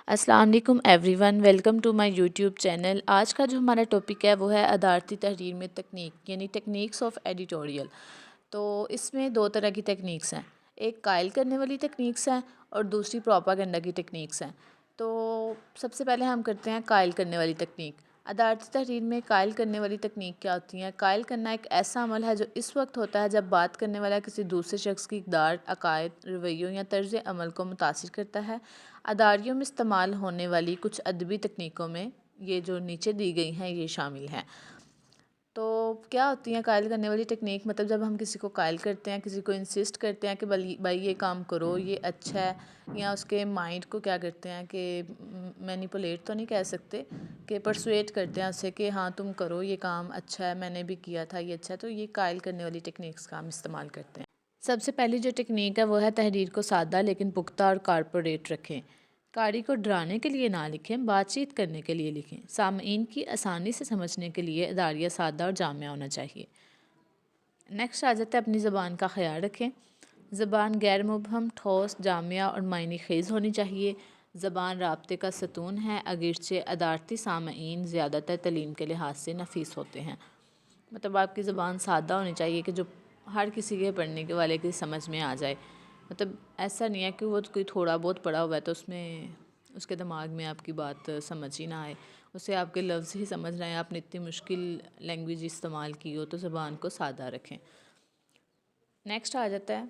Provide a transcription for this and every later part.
السلام علیکم everyone, welcome to my YouTube channel. آج کا جو ہمارا ٹاپک ہے وہ ہے ادارتی تحریر میں تکنیک، یعنی ٹیکنیکس آف ایڈیٹوریل۔ تو اس میں دو طرح کی ٹیکنیکس ہیں، ایک قائل کرنے والی ٹیکنیکس ہیں اور دوسری پروپاگنڈا کی ٹیکنیکس ہیں۔ تو سب سے پہلے ہم کرتے ہیں قائل کرنے والی تکنیک۔ ادارتی تحریر میں قائل کرنے والی تکنیک کیا ہوتی ہیں؟ قائل کرنا ایک ایسا عمل ہے جو اس وقت ہوتا ہے جب بات کرنے والا کسی دوسرے شخص کی اقدار، عقائد، رویوں یا طرز عمل کو متاثر کرتا ہے۔ اداریوں میں استعمال ہونے والی کچھ ادبی تکنیکوں میں یہ جو نیچے دی گئی ہیں یہ شامل ہیں۔ تو کیا ہوتی ہیں قائل کرنے والی ٹیکنیک؟ مطلب جب ہم کسی کو قائل کرتے ہیں، کسی کو انسسٹ کرتے ہیں کہ بھائی یہ کام کرو، یہ اچھا ہے، یا اس کے مائنڈ کو کیا کرتے ہیں کہ مینیپولیٹ تو نہیں کہہ سکتے، کہ پرسویٹ کرتے ہیں اسے کہ ہاں تم کرو، یہ کام اچھا ہے، میں نے بھی کیا تھا، یہ اچھا ہے۔ تو یہ قائل کرنے والی ٹیکنیکس کا ہم استعمال کرتے ہیں۔ سب سے پہلی جو ٹیکنیک ہے وہ ہے تحریر کو سادہ لیکن پختہ اور کارپوریٹ رکھیں۔ قاری کو ڈرانے کے لیے نہ لکھیں، بات چیت کرنے کے لیے لکھیں۔ سامعین کی آسانی سے سمجھنے کے لیے اداریہ سادہ اور جامع ہونا چاہیے۔ نیکسٹ آ جاتا ہے اپنی زبان کا خیال رکھیں۔ زبان غیر مبہم، ٹھوس، جامع اور معنی خیز ہونی چاہیے۔ زبان رابطے کا ستون ہے، اگرچہ ادارتی سامعین زیادہ تر تعلیم کے لحاظ سے نفیس ہوتے ہیں۔ مطلب آپ کی زبان سادہ ہونی چاہیے کہ جو ہر کسی کے پڑھنے کے والے کی سمجھ میں آ جائے۔ مطلب ایسا نہیں ہے کہ وہ کوئی تھوڑا بہت پڑھا ہوا ہے تو اس کے دماغ میں آپ کی بات سمجھ ہی نہ آئے، اسے آپ کے لفظ ہی سمجھ رہے ہیں، آپ نے اتنی مشکل لینگویج استعمال کی ہو، تو زبان کو سادہ رکھیں۔ نیکسٹ آ جاتا ہے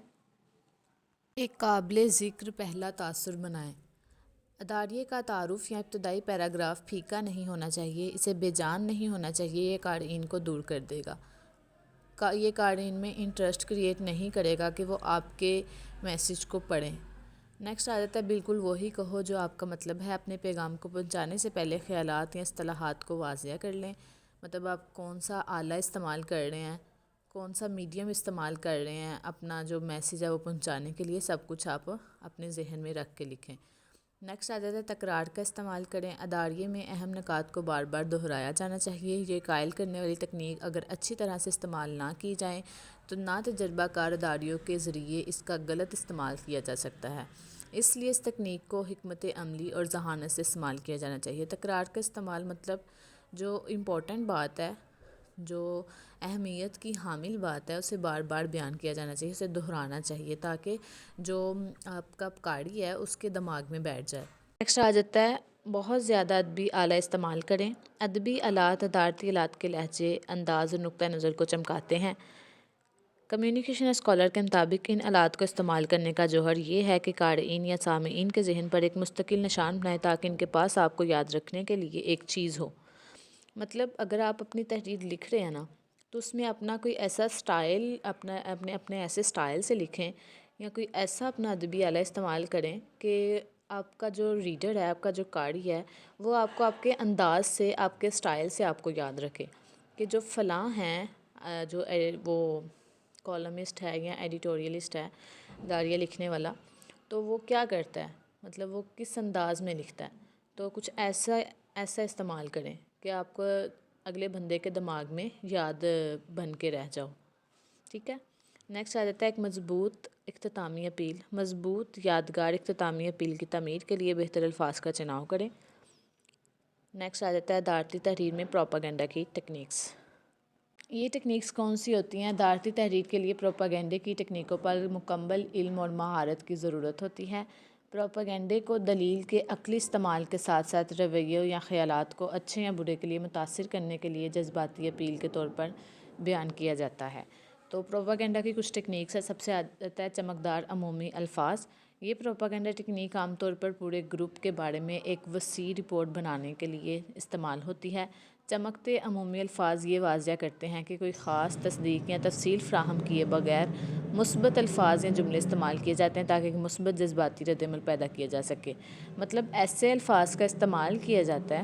ایک قابل ذکر پہلا تاثر بنائیں۔ اداریے کا تعارف یا ابتدائی پیراگراف پھیکا نہیں ہونا چاہیے، اسے بے جان نہیں ہونا چاہیے، یہ قارئین کو دور کر دے گا۔ یہ قارئین میں انٹرسٹ کریٹ نہیں کرے گا کہ وہ آپ کے میسج کو پڑھیں۔ نیکسٹ آ جاتا ہے بالکل وہی کہو جو آپ کا مطلب ہے۔ اپنے پیغام کو پہنچانے سے پہلے خیالات یا اصطلاحات کو واضح کر لیں۔ مطلب آپ کون سا آلہ استعمال کر رہے ہیں، کون سا میڈیم استعمال کر رہے ہیں، اپنا جو میسج ہے وہ پہنچانے کے لیے سب کچھ آپ اپنے ذہن میں رکھ کے لکھیں۔ نیکسٹ آ جاتا ہے تکرار کا استعمال کریں۔ اداریے میں اہم نکات کو بار بار دہرایا جانا چاہیے۔ یہ قائل کرنے والی تکنیک اگر اچھی طرح سے استعمال نہ کی جائیں تو نا تجربہ کار اداریوں کے ذریعے اس کا غلط استعمال کیا جا سکتا ہے۔ اس لیے اس تکنیک کو حکمت عملی اور ذہانت سے استعمال کیا جانا چاہیے۔ تکرار کا استعمال مطلب جو امپورٹنٹ بات ہے، جو اہمیت کی حامل بات ہے، اسے بار بار بیان کیا جانا چاہیے، اسے دہرانا چاہیے تاکہ جو آپ کا قاری ہے اس کے دماغ میں بیٹھ جائے۔ نیکسٹ آ جاتا ہے بہت زیادہ ادبی آلہ استعمال کریں۔ ادبی آلات ادارتی آلات کے لہجے، انداز اور نقطہ نظر کو چمکاتے ہیں۔ کمیونیکیشن اسکالر کے مطابق ان آلات کو استعمال کرنے کا جوہر یہ ہے کہ قارئین یا سامعین کے ذہن پر ایک مستقل نشان بنائے تاکہ ان کے پاس آپ کو یاد رکھنے کے لیے ایک چیز ہو۔ مطلب اگر آپ اپنی تحریر لکھ رہے ہیں نا تو اس میں اپنا کوئی ایسا سٹائل اپنے ایسے سٹائل سے لکھیں یا کوئی ایسا اپنا ادبی آلہ استعمال کریں کہ آپ کا جو ریڈر ہے، آپ کا جو قاری ہے، وہ آپ کو آپ کے انداز سے، آپ کے سٹائل سے آپ کو یاد رکھے کہ جو فلاں ہیں، جو وہ کالمسٹ ہے یا ایڈیٹوریلسٹ ہے، اداریہ لکھنے والا، تو وہ کیا کرتا ہے، مطلب وہ کس انداز میں لکھتا ہے۔ تو کچھ ایسا استعمال کریں کہ آپ کو اگلے بندے کے دماغ میں یاد بن کے رہ جاؤ، ٹھیک ہے۔ نیکسٹ آ جاتا ہے ایک مضبوط اختتامی اپیل۔ مضبوط یادگار اختتامی اپیل کی تعمیر کے لیے بہتر الفاظ کا چناؤ کریں۔ نیکسٹ آ جاتا ہے ادارتی تحریر میں پروپاگنڈا کی ٹیکنیکس۔ یہ ٹیکنیکس کون سی ہوتی ہیں؟ ادارتی تحریر کے لیے پروپاگنڈے کی ٹیکنیکوں پر مکمل علم اور مہارت کی ضرورت ہوتی ہے۔ پروپاگنڈے کو دلیل کے عقلی استعمال کے ساتھ ساتھ رویوں یا خیالات کو اچھے یا برے کے لیے متاثر کرنے کے لیے جذباتی اپیل کے طور پر بیان کیا جاتا ہے۔ تو پروپاگنڈا کی کچھ ٹیکنیکس ہے۔ سب سے آتا ہے چمکدار عمومی الفاظ۔ یہ پروپاگنڈا ٹیکنیک عام طور پر پورے گروپ کے بارے میں ایک وسیع رپورٹ بنانے کے لیے استعمال ہوتی ہے۔ چمکتے عمومی الفاظ یہ واضح کرتے ہیں کہ کوئی خاص تصدیق یا تفصیل فراہم کیے بغیر مثبت الفاظ یا جملے استعمال کیے جاتے ہیں تاکہ ایک مثبت جذباتی رد عمل پیدا کیا جا سکے۔ مطلب ایسے الفاظ کا استعمال کیا جاتا ہے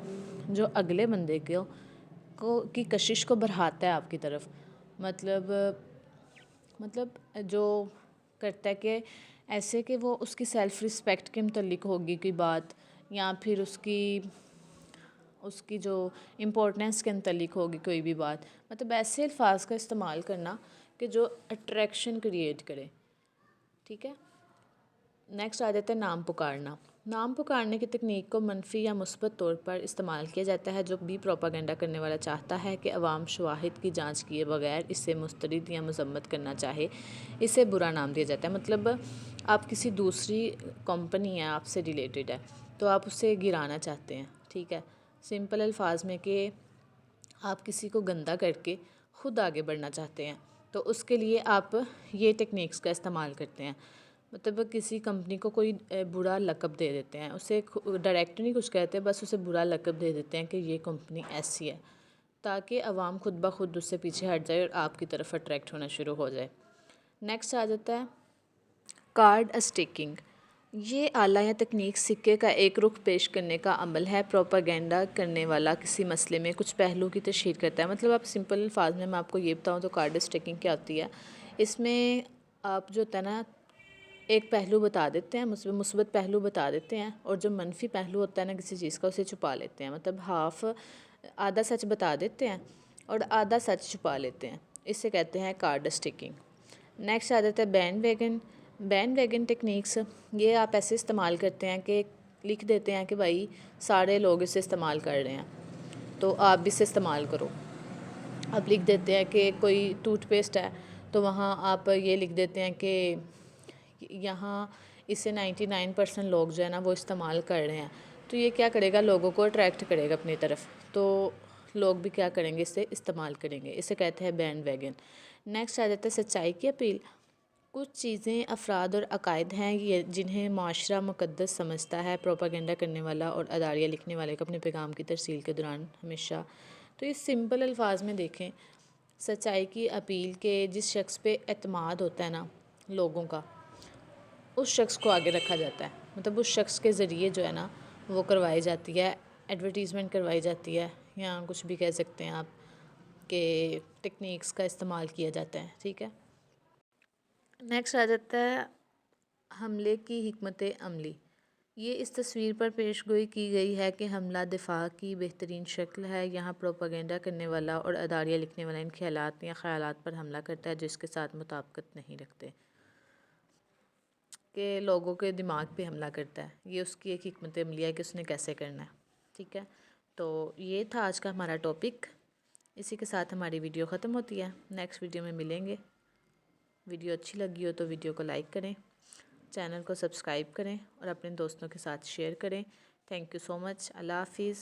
جو اگلے بندے کی کشش کو بڑھاتا ہے آپ کی طرف۔ مطلب جو کرتا ہے کہ ایسے کہ وہ اس کی سیلف رسپیکٹ کے متعلق ہوگی کوئی بات، یا پھر اس کی جو امپورٹنس کے متعلق ہوگی کوئی بھی بات۔ مطلب ایسے الفاظ کا استعمال کرنا کہ جو اٹریکشن کریٹ کرے، ٹھیک ہے۔ نیکسٹ آ جاتا ہے نام پکارنا۔ نام پکارنے کی تکنیک کو منفی یا مثبت طور پر استعمال کیا جاتا ہے، جو بھی پروپیگنڈا کرنے والا چاہتا ہے کہ عوام شواہد کی جانچ کیے بغیر اس سے مسترد یا مذمت کرنا چاہے، اسے برا نام دیا جاتا ہے۔ مطلب آپ کسی دوسری کمپنی ہے، آپ سے ریلیٹڈ ہے، تو آپ اسے گرانا چاہتے ہیں، ٹھیک ہے، سمپل الفاظ میں کہ آپ کسی کو گندا کر کے خود آگے بڑھنا چاہتے ہیں، تو اس کے لیے آپ یہ ٹیکنیکس کا استعمال کرتے ہیں۔ مطلب کسی کمپنی کو کوئی برا لقب دے دیتے ہیں، اسے ڈائریکٹ نہیں کچھ کہتے، بس اسے برا لقب دے دیتے ہیں کہ یہ کمپنی ایسی ہے، تاکہ عوام خود بخود اس سے پیچھے ہٹ جائے اور آپ کی طرف اٹریکٹ ہونا شروع ہو جائے۔ نیکسٹ آ جاتا ہے کارڈ اسٹیکنگ۔ یہ آلہ یا تکنیک سکے کا ایک رخ پیش کرنے کا عمل ہے۔ پروپیگنڈا کرنے والا کسی مسئلے میں کچھ پہلو کی تشہیر کرتا ہے۔ مطلب آپ سمپل الفاظ میں آپ کو یہ بتاؤں تو کارڈ اسٹیکنگ کیا ہوتی ہے، اس میں آپ جو ہوتا ہے نا ایک پہلو بتا دیتے ہیں، مثبت پہلو بتا دیتے ہیں، اور جو منفی پہلو ہوتا ہے نا کسی چیز کا اسے چھپا لیتے ہیں۔ مطلب آدھا سچ بتا دیتے ہیں اور آدھا سچ چھپا لیتے ہیں، اسے کہتے ہیں کارڈ اسٹیکنگ۔ نیکسٹ آ جاتا ہے بینڈ ویگن ٹیکنیکس۔ یہ آپ ایسے استعمال کرتے ہیں کہ لکھ دیتے ہیں کہ بھائی سارے لوگ اسے استعمال کر رہے ہیں تو آپ بھی اسے استعمال کرو۔ آپ لکھ دیتے ہیں کہ کوئی ٹوتھ پیسٹ ہے تو وہاں آپ یہ لکھ دیتے ہیں کہ یہاں اسے 99% لوگ جو ہے نا وہ استعمال کر رہے ہیں، تو یہ کیا کرے گا، لوگوں کو اٹریکٹ کرے گا اپنی طرف، تو لوگ بھی کیا کریں گے، اسے استعمال کریں گے، اسے کہتے ہیں بینڈ ویگن۔ نیکسٹ آ جاتا ہے سچائی کی اپیل۔ کچھ چیزیں، افراد اور عقائد ہیں یہ جنہیں معاشرہ مقدس سمجھتا ہے۔ پروپیگنڈا کرنے والا اور اداریہ لکھنے والے کو اپنے پیغام کی ترسیل کے دوران ہمیشہ، تو یہ سمپل الفاظ میں دیکھیں، سچائی کی اپیل کے جس شخص پہ اعتماد ہوتا ہے نا لوگوں کا، اس شخص کو آگے رکھا جاتا ہے۔ مطلب اس شخص کے ذریعے جو ہے نا وہ کروائی جاتی ہے، ایڈورٹیزمنٹ کروائی جاتی ہے، یا کچھ بھی کہہ سکتے ہیں آپ کہ ٹیکنیکس کا استعمال کیا جاتا ہے، ٹھیک ہے۔ نیکسٹ آ جاتا ہے حملے کی حکمت عملی۔ یہ اس تصویر پر پیش گوئی کی گئی ہے کہ حملہ دفاع کی بہترین شکل ہے۔ یہاں پروپیگنڈا کرنے والا اور اداریہ لکھنے والا ان خیالات یا خیالات پر حملہ کرتا ہے جو اس کے ساتھ مطابقت نہیں رکھتے، کہ لوگوں کے دماغ پہ حملہ کرتا ہے۔ یہ اس کی ایک حکمت عملی ہے کہ اس نے کیسے کرنا ہے، ٹھیک ہے۔ تو یہ تھا آج کا ہمارا ٹاپک، اسی کے ساتھ ہماری ویڈیو ختم ہوتی ہے۔ نیکسٹ ویڈیو میں ملیں گے۔ ویڈیو اچھی لگی ہو تو ویڈیو کو لائک کریں، چینل کو سبسکرائب کریں اور اپنے دوستوں کے ساتھ شیئر کریں۔ تھینک یو سو مچ۔ اللہ حافظ۔